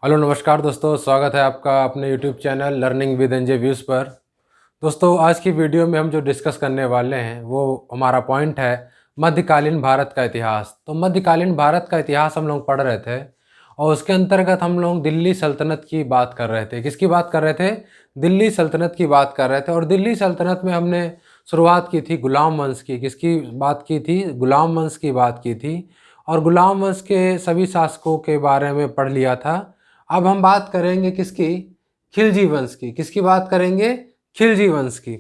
Hello नमस्कार दोस्तों, स्वागत है आपका अपने YouTube channel learning with NJ views पर। दोस्तों, आज की वीडियो में हम जो डिस्कस करने वाले हैं वो हमारा पॉइंट है मध्यकालीन भारत का इतिहास। तो मध्यकालीन भारत का इतिहास हम लोग पढ़ रहे थे और उसके अंतर्गत हम लोग दिल्ली सल्तनत की बात कर रहे थे। किसकी बात कर रहे थे? दिल्ली सल्तनत की बात कर रहे थे। और दिल्ली सल्तनत में हमने शुरुआत की थी गुलाम वंश की। किसकी बात की थी? गुलाम वंश की बात की थी। और गुलाम वंश के सभी शासकों के बारे में पढ़ लिया था। अब हम बात करेंगे किसकी? खिलजी वंश की। किसकी बात करेंगे? खिलजी वंश की।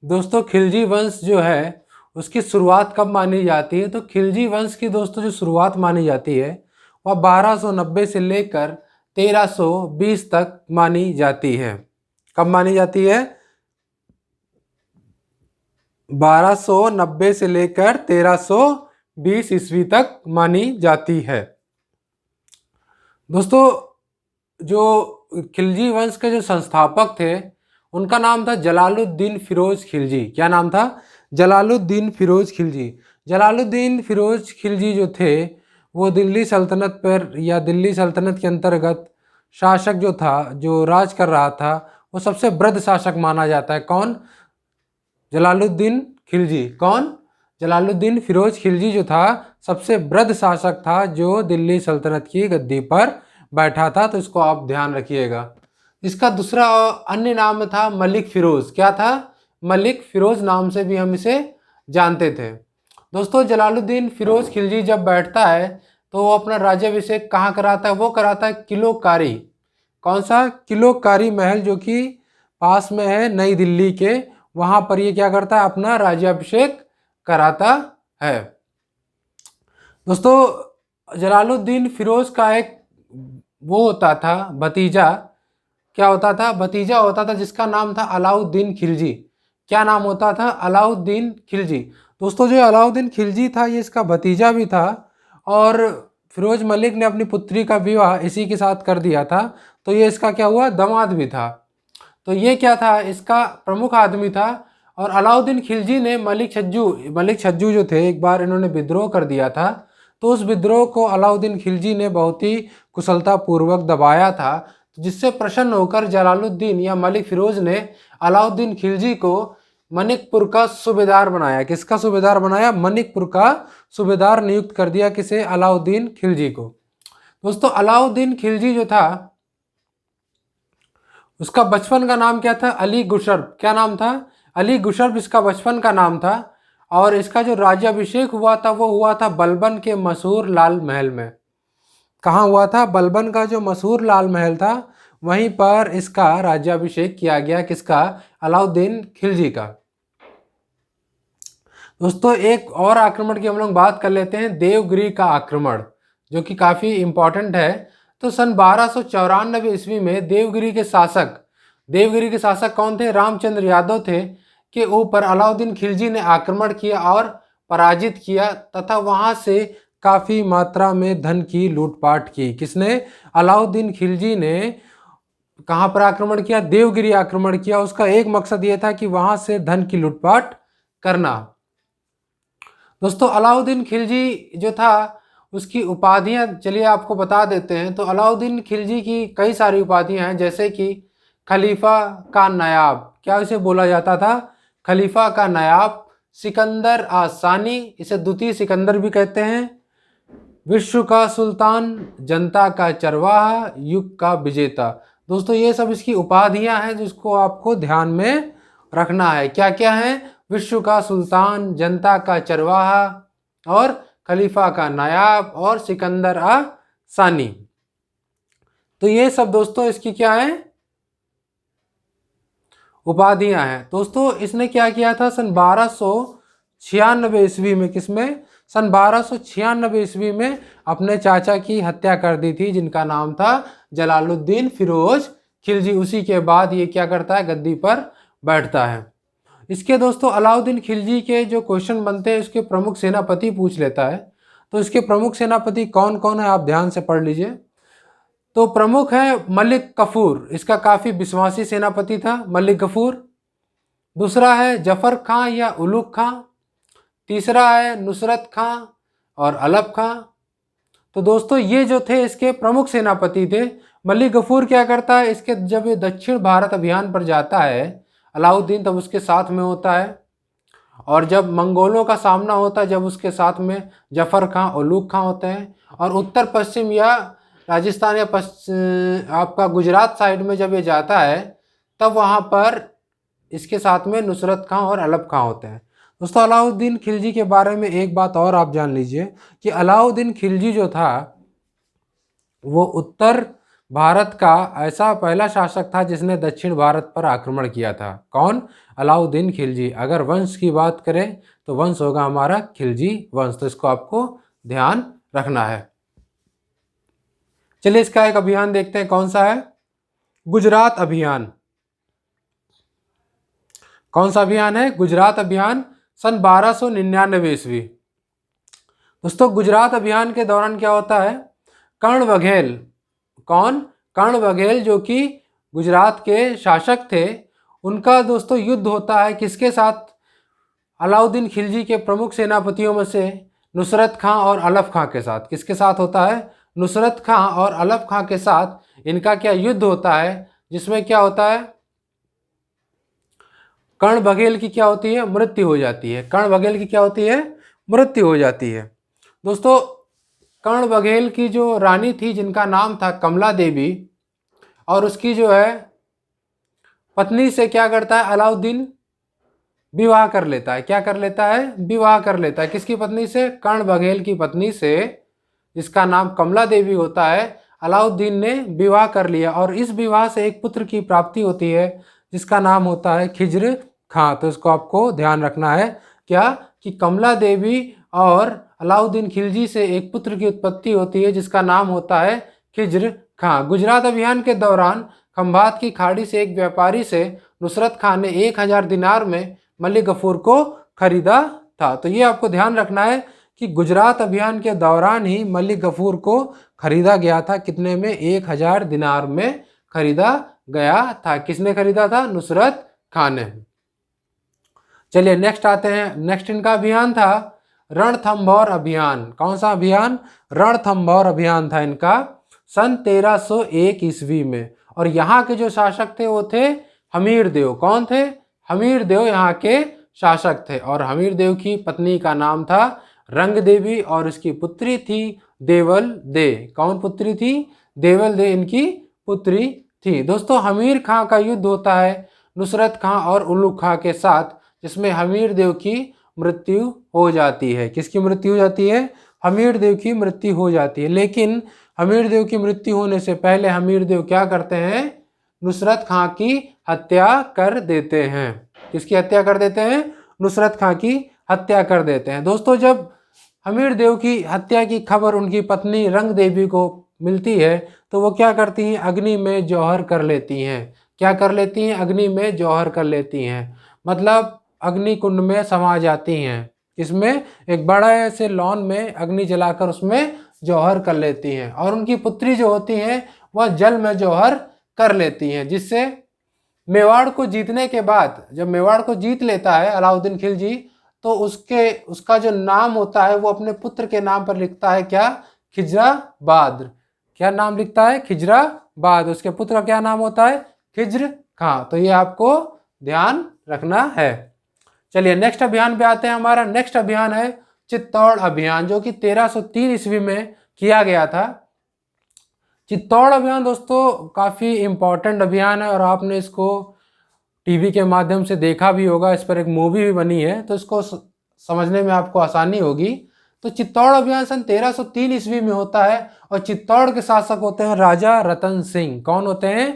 दोस्तों, खिलजी वंश जो है उसकी शुरुआत कब मानी जाती है? तो खिलजी वंश की दोस्तों जो शुरुआत मानी जाती है वह 1290 से लेकर 1320 तक मानी जाती है। कब मानी जाती है? 1290 से लेकर 1320 ईस्वी तक मानी जाती है। दोस्तों, जो खिलजी वंश के जो संस्थापक थे उनका नाम था जलालुद्दीन फिरोज खिलजी। क्या नाम था? जलालुद्दीन फिरोज खिलजी। जलालुद्दीन फिरोज खिलजी जो थे वो दिल्ली सल्तनत पर या दिल्ली सल्तनत के अंतर्गत शासक जो था, जो राज कर रहा था, वो सबसे वृद्ध शासक माना जाता है। कौन? जलालुद्दीन खिलजी। कौन? जलालुद्दीन फिरोज खिलजी जो था सबसे वृद्ध शासक था जो दिल्ली सल्तनत की गद्दी पर बैठा था। तो इसको आप ध्यान रखिएगा। इसका दूसरा अन्य नाम था मलिक फिरोज। क्या था? मलिक फिरोज नाम से भी हम इसे जानते थे। दोस्तों, जलालुद्दीन फिरोज खिलजी जब बैठता है तो वो अपना राज्याभिषेक कहाँ कराता है? वो कराता है किलोकारी। कौन सा? किलोकारी महल, जो कि पास में है नई दिल्ली के। वहां पर ये क्या करता है? अपना राज्याभिषेक कराता है। दोस्तों, जलालुद्दीन फिरोज का एक वो होता था भतीजा। क्या होता था? भतीजा होता था जिसका नाम था अलाउद्दीन खिलजी। क्या नाम होता था? अलाउद्दीन खिलजी। दोस्तों, जो अलाउद्दीन खिलजी था ये इसका भतीजा भी था और फिरोज मलिक ने अपनी पुत्री का विवाह इसी के साथ कर दिया था। तो ये इसका क्या हुआ? दामाद भी था। तो ये क्या था? इसका प्रमुख आदमी था। और अलाउद्दीन खिलजी ने मलिक छज्जू जो थे, एक बार इन्होंने विद्रोह कर दिया था। तो उस विद्रोह को अलाउद्दीन खिलजी ने बहुत ही कुशलता पूर्वक दबाया था, जिससे प्रसन्न होकर जलालुद्दीन या मलिक फिरोज ने अलाउद्दीन खिलजी को मनिकपुर का सूबेदार बनाया। किसका सूबेदार बनाया? मनिकपुर का सूबेदार नियुक्त कर दिया। किसे? अलाउद्दीन खिलजी को। दोस्तों, अलाउद्दीन खिलजी जो था उसका बचपन का नाम क्या था? अली गुशर्ब। क्या नाम था? अली गुशर्ब इसका बचपन का नाम था। और इसका जो राज्याभिषेक हुआ था वो हुआ था बलबन के मशहूर लाल महल में। कहाँ हुआ था? बलबन का जो मशहूर लाल महल था वहीं पर इसका राज्याभिषेक किया गया। किसका? अलाउद्दीन खिलजी का। दोस्तों, एक और आक्रमण की हम लोग बात कर लेते हैं, देवगिरी का आक्रमण, जो कि काफ़ी इम्पोर्टेंट है। तो सन 1294 ईस्वी में देवगिरी के शासक कौन थे? रामचंद्र यादव थे। के ऊपर अलाउद्दीन खिलजी ने आक्रमण किया और पराजित किया तथा वहां से काफ़ी मात्रा में धन की लूटपाट की। किसने? अलाउद्दीन खिलजी ने कहाँ पर आक्रमण किया? देवगिरी आक्रमण किया। उसका एक मकसद ये था कि वहां से धन की लूटपाट करना। दोस्तों, अलाउद्दीन खिलजी जो था उसकी उपाधियां चलिए आपको बता देते हैं। तो अलाउद्दीन खिलजी की कई सारी उपाधियां हैं, जैसे कि खलीफा का नायाब। क्या इसे बोला जाता था? खलीफा का नायाब। सिकंदर आसानी, इसे द्वितीय सिकंदर भी कहते हैं। विश्व का सुल्तान, जनता का चरवाहा, युग का विजेता। दोस्तों, ये सब इसकी उपाधियां हैं जिसको आपको ध्यान में रखना है। क्या क्या है? विश्व का सुल्तान, जनता का चरवाहा और खलीफा का नायाब और सिकंदर सानी। तो ये सब दोस्तों इसकी क्या है? उपाधियां हैं। दोस्तों, इसने क्या किया था सन 1296 ईस्वी में? किसमें? सन 1296 ईस्वी में अपने चाचा की हत्या कर दी थी, जिनका नाम था जलालुद्दीन फिरोज खिलजी। उसी के बाद ये क्या करता है? गद्दी पर बैठता है। इसके दोस्तों अलाउद्दीन खिलजी के जो क्वेश्चन बनते हैं उसके प्रमुख सेनापति पूछ लेता है। तो इसके प्रमुख सेनापति कौन कौन है, आप ध्यान से पढ़ लीजिए। तो प्रमुख है मलिक कफूर, इसका काफ़ी विश्वासी सेनापति था मलिक कफूर। दूसरा है जफर खां या उलुग खां। तीसरा है नुसरत खां और अलप खां। तो दोस्तों, ये जो थे इसके प्रमुख सेनापति थे मलिक गफूर क्या करता है, इसके जब ये दक्षिण भारत अभियान पर जाता है अलाउद्दीन, तब उसके साथ में होता है। और जब मंगोलों का सामना होता है, जब उसके साथ में जफर खां, उलूग खां होते हैं। और उत्तर पश्चिम या राजस्थान या आपका गुजरात साइड में जब ये जाता है, तब वहाँ पर इसके साथ में नुसरत खां और अलप खां होते हैं। दोस्तों अलाउद्दीन खिलजी के बारे में एक बात और आप जान लीजिए कि अलाउद्दीन खिलजी जो था वो उत्तर भारत का ऐसा पहला शासक था जिसने दक्षिण भारत पर आक्रमण किया था। कौन? अलाउद्दीन खिलजी। अगर वंश की बात करें तो वंश होगा हमारा खिलजी वंश, तो इसको आपको ध्यान रखना है। चलिए इसका एक अभियान देखते हैं, कौन सा है? गुजरात अभियान। कौन सा अभियान है? गुजरात अभियान, सन 1299 ईस्वी। दोस्तों गुजरात अभियान के दौरान क्या होता है, कर्ण बघेल, कौन? कर्ण बघेल जो कि गुजरात के शासक थे, उनका दोस्तों युद्ध होता है किसके साथ? अलाउद्दीन खिलजी के प्रमुख सेनापतियों में से नुसरत खां और अलफ खां के साथ। किसके साथ होता है? नुसरत खां और अलफ खां के साथ इनका क्या युद्ध होता है, जिसमें क्या होता है, कर्ण बघेल की क्या होती है? मृत्यु हो जाती है। कर्ण बघेल की क्या होती है? मृत्यु हो जाती है। दोस्तों कर्ण बघेल की जो रानी थी जिनका नाम था कमला देवी, और उसकी जो है पत्नी से क्या करता है अलाउद्दीन? विवाह कर लेता है। क्या कर लेता है? विवाह कर लेता है। किसकी पत्नी से? कर्ण बघेल की पत्नी से, जिसका नाम कमला देवी होता है, अलाउद्दीन ने विवाह कर लिया। और इस विवाह से एक पुत्र की प्राप्ति होती है जिसका नाम होता है खिज्र खां। तो इसको आपको ध्यान रखना है, क्या कि कमला देवी और अलाउद्दीन खिलजी से एक पुत्र की उत्पत्ति होती है जिसका नाम होता है खिज्र खां। गुजरात अभियान के दौरान खंभात की खाड़ी से एक व्यापारी से नुसरत खां ने 1000 दिनार में मलिक गफूर को खरीदा था। तो ये आपको ध्यान रखना है कि गुजरात अभियान के दौरान ही मलिक गफूर को खरीदा गया था। कितने में? 1000 दिनार में खरीदा गया था। किसने खरीदा था? नुसरत खां ने। चलिए नेक्स्ट आते हैं। नेक्स्ट इनका अभियान था रणथंभौर अभियान। कौन सा अभियान? रणथंभौर अभियान था इनका, सन 1301 ईस्वी में। और यहाँ के जो शासक थे वो थे हमीर देव। कौन थे? हमीर देव यहाँ के शासक थे। और हमीर देव की पत्नी का नाम था रंग देवी और इसकी पुत्री थी देवल दे। कौन पुत्री थी? देवल दे इनकी पुत्री थी। दोस्तों हमीर खां का युद्ध होता है नुसरत खां और उलूग खां के साथ, जिसमें हमीर देव की मृत्यु हो जाती है। किसकी मृत्यु हो जाती है? हमीर देव की मृत्यु हो जाती है। लेकिन हमीर देव की मृत्यु होने से पहले हमीर देव क्या करते हैं? नुसरत खां की हत्या कर देते हैं। किसकी हत्या कर देते हैं? नुसरत खां की हत्या कर देते हैं। दोस्तों जब हमीर देव की हत्या की खबर उनकी पत्नी रंग देवी को मिलती है तो वो क्या करती हैं? अग्नि में जौहर कर लेती हैं। क्या कर लेती हैं? अग्नि में जौहर कर लेती हैं, मतलब अग्नि कुंड में समा जाती हैं। इसमें एक बड़ा ऐसे लॉन में अग्नि जलाकर उसमें जौहर कर लेती हैं। और उनकी पुत्री जो होती हैं वह जल में जौहर कर लेती हैं, जिससे मेवाड़ को जीतने के बाद, जब मेवाड़ को जीत लेता है अलाउद्दीन खिलजी, तो उसका जो नाम होता है वो अपने पुत्र के नाम पर लिखता है। क्या? खिजराबाद। क्या नाम लिखता है? खिजराबाद। उसके पुत्र का क्या नाम होता है? खिज्र खां। तो ये आपको ध्यान रखना है। चलिए नेक्स्ट अभियान पे आते हैं। हमारा नेक्स्ट अभियान है चित्तौड़ अभियान, जो कि 1303 ईस्वी में किया गया था। चित्तौड़ अभियान दोस्तों काफ़ी इम्पोर्टेंट अभियान है और आपने इसको टीवी के माध्यम से देखा भी होगा। इस पर एक मूवी भी बनी है, तो इसको समझने में आपको आसानी होगी। तो चित्तौड़ अभियान सन 1303 ईस्वी में होता है और चित्तौड़ के शासक होते हैं राजा रतन सिंह। कौन होते हैं?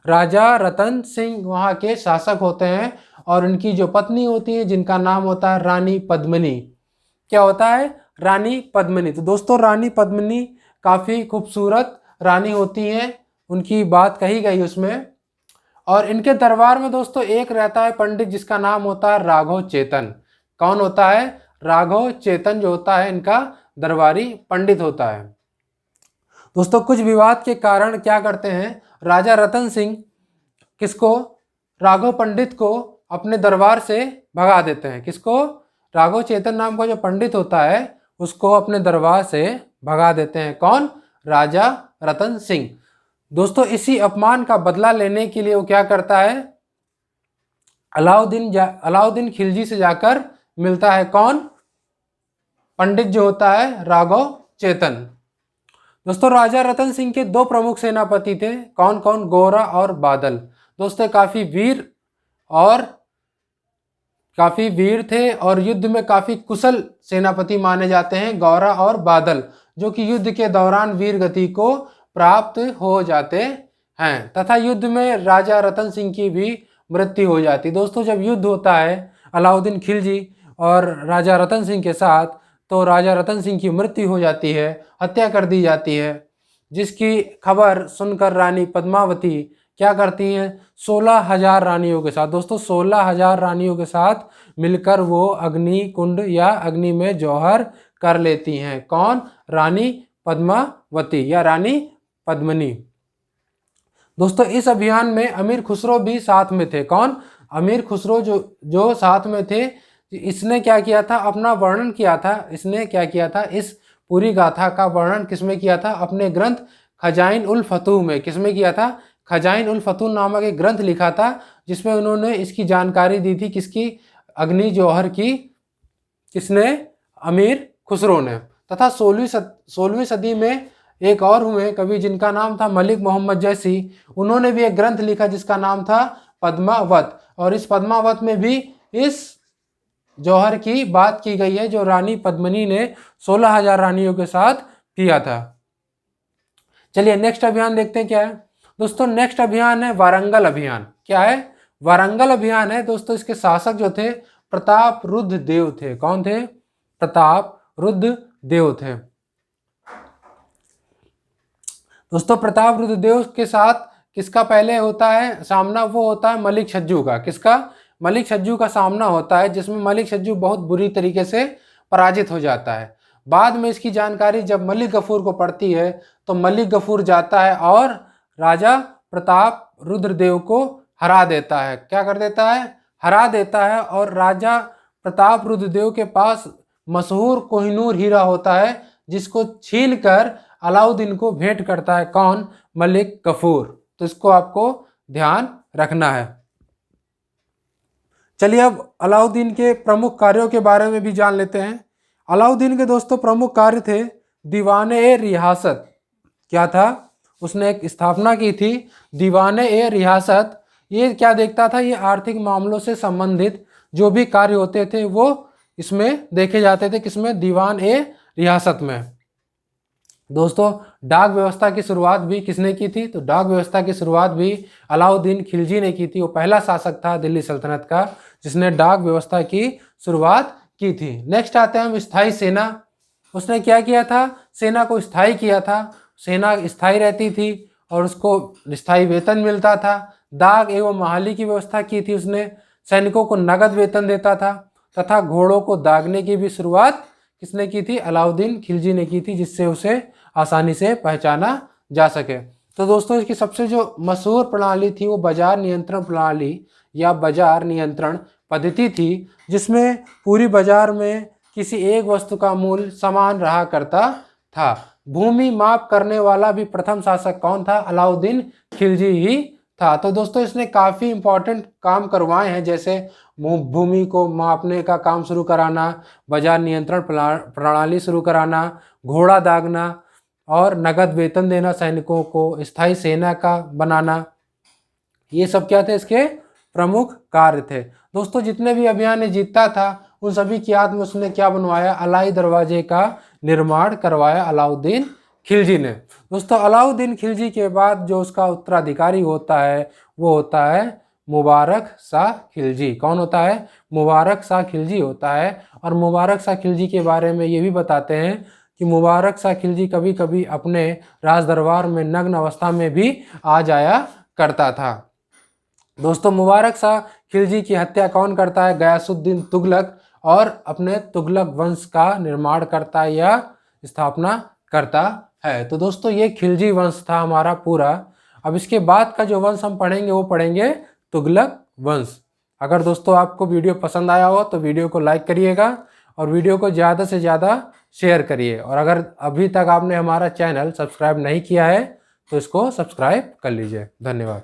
राजा रतन सिंह वहाँ के शासक होते हैं। और उनकी जो पत्नी होती है जिनका नाम होता है रानी पद्मिनी। क्या होता है? रानी पद्मिनी। तो दोस्तों रानी पद्मिनी काफ़ी खूबसूरत रानी होती हैं, उनकी बात कही गई उसमें। और इनके दरबार में दोस्तों एक रहता है पंडित जिसका नाम होता है राघव चेतन। कौन होता है? राघव चेतन जो होता है इनका दरबारी पंडित होता है। दोस्तों कुछ विवाद के कारण क्या करते हैं राजा रतन सिंह, किसको? राघव पंडित को अपने दरबार से भगा देते हैं। किसको? राघव चेतन नाम का जो पंडित होता है उसको अपने दरबार से भगा देते हैं। कौन? राजा रतन सिंह। दोस्तों इसी अपमान का बदला लेने के लिए वो क्या करता है, अलाउद्दीन खिलजी से जाकर मिलता है। कौन? पंडित जो होता है राघव चेतन। दोस्तों राजा रतन सिंह के दो प्रमुख सेनापति थे, कौन कौन? गोरा और बादल। दोस्तों काफी वीर थे और युद्ध में काफी कुशल सेनापति माने जाते हैं गोरा और बादल, जो कि युद्ध के दौरान वीर गति को प्राप्त हो जाते हैं तथा युद्ध में राजा रतन सिंह की भी मृत्यु हो जाती। दोस्तों जब युद्ध होता है अलाउद्दीन खिलजी और राजा रतन सिंह के साथ, तो राजा रतन सिंह की मृत्यु हो जाती है, हत्या कर दी जाती है, जिसकी खबर सुनकर रानी पद्मावती क्या करती हैं, 16,000 रानियों के साथ, दोस्तों 16,000 रानियों के साथ मिलकर वो अग्नि कुंड या अग्नि में जौहर कर लेती हैं। कौन? रानी पद्मावती या रानी पद्मिनी। दोस्तों इस अभियान में अमीर खुसरो भी साथ में थे। कौन? अमीर खुसरो जो साथ में थे। इसने क्या किया था, अपना वर्णन किया था। इसने क्या किया था, इस पूरी गाथा का वर्णन किसमें किया था? अपने ग्रंथ खजाइन उल फतूह में। किसमें किया था? खजाइन उल फतूह नामक एक ग्रंथ लिखा था, जिसमें उन्होंने इसकी जानकारी दी थी। किसकी? अग्नि जौहर की। किसने? अमीर खुसरो ने। तथा 16वीं सदी में एक और हुए कवि जिनका नाम था मलिक मोहम्मद जैसी। उन्होंने भी एक ग्रंथ लिखा जिसका नाम था पद्मावत, और इस पद्मावत में भी इस जौहर की बात की गई है जो रानी पद्मिनी ने 16,000 रानियों के साथ किया था। चलिए नेक्स्ट अभियान देखते हैं क्या है। दोस्तों नेक्स्ट अभियान है वारंगल अभियान। क्या है? वारंगल अभियान है। दोस्तों इसके शासक जो थे प्रताप रुद्र देव थे। कौन थे? प्रताप रुद्र देव थे। दोस्तों प्रताप रुद्र देव के साथ किसका पहले होता है सामना? वो होता है मलिक छज्जू का। किसका? मलिक छज्जू का सामना होता है, जिसमें मलिक छज्जू बहुत बुरी तरीके से पराजित हो जाता है। बाद में इसकी जानकारी जब मलिक गफूर को पड़ती है, तो मलिक गफूर जाता है और राजा प्रताप रुद्रदेव को हरा देता है। क्या कर देता है? हरा देता है। और राजा प्रताप रुद्रदेव के पास मशहूर कोहिनूर हीरा होता है, जिसको छीनकर अलाउद्दीन को भेंट करता है। कौन? मलिक गफूर। तो इसको आपको ध्यान रखना है। चलिए अब अलाउद्दीन के प्रमुख कार्यों के बारे में भी जान लेते हैं। अलाउद्दीन के दोस्तों प्रमुख कार्य थे दीवाने रियासत। क्या था? उसने एक स्थापना की थी दीवाने रियासत। ये क्या देखता था? ये आर्थिक मामलों से संबंधित जो भी कार्य होते थे वो इसमें देखे जाते थे। किसमें? दीवान ए रियासत में। दोस्तों डाक व्यवस्था की शुरुआत भी किसने की थी? तो डाक व्यवस्था की शुरुआत भी अलाउद्दीन खिलजी ने की थी। वो पहला शासक था दिल्ली सल्तनत का जिसने डाक व्यवस्था की शुरुआत की थी। नेक्स्ट आते हैं हम स्थायी सेना। उसने क्या किया था? सेना को स्थायी किया था। सेना स्थायी रहती थी और उसको स्थायी वेतन मिलता था। दाग एवं महाली की व्यवस्था की थी उसने। सैनिकों को नगद वेतन देता था तथा घोड़ों को दागने की भी शुरुआत किसने की थी? अलाउद्दीन खिलजी ने की थी, जिससे उसे आसानी से पहचाना जा सके। तो दोस्तों इसकी सबसे जो मशहूर प्रणाली थी वो बाजार नियंत्रण प्रणाली या बाजार नियंत्रण पद्धति थी, जिसमें पूरी बाजार में किसी एक वस्तु का मूल्य समान रहा करता था। भूमि माप करने वाला भी प्रथम शासक कौन था? अलाउद्दीन खिलजी ही था। तो दोस्तों इसने काफ़ी इंपॉर्टेंट काम करवाए हैं, जैसे भूमि को मापने का काम शुरू कराना, बाजार नियंत्रण प्रणाली शुरू कराना, घोड़ा दागना और नगद वेतन देना सैनिकों को, स्थायी सेना का बनाना। ये सब क्या थे? इसके प्रमुख कार्य थे। दोस्तों जितने भी अभियान ने जीतता था उन सभी की याद में उसने क्या बनवाया? अलाई दरवाजे का निर्माण करवाया अलाउद्दीन खिलजी ने। दोस्तों अलाउद्दीन खिलजी के बाद जो उसका उत्तराधिकारी होता है वो होता है मुबारक शाह खिलजी। कौन होता है? मुबारक शाह खिलजी होता है। और मुबारक शाह खिलजी के बारे में ये भी बताते हैं कि मुबारक शाह खिलजी कभी कभी अपने राज दरबार में नग्न अवस्था में भी आ जाया करता था। दोस्तों मुबारक शाह खिलजी की हत्या कौन करता है? गयासुद्दीन तुगलक, और अपने तुगलक वंश का निर्माण करता है या स्थापना करता है। तो दोस्तों ये खिलजी वंश था हमारा पूरा। अब इसके बाद का जो वंश हम पढ़ेंगे वो पढ़ेंगे तुगलक वंश। अगर दोस्तों आपको वीडियो पसंद आया हो तो वीडियो को लाइक करिएगा और वीडियो को ज़्यादा से ज़्यादा शेयर करिए। और अगर अभी तक आपने हमारा चैनल सब्सक्राइब नहीं किया है तो इसको सब्सक्राइब कर लीजिए। धन्यवाद।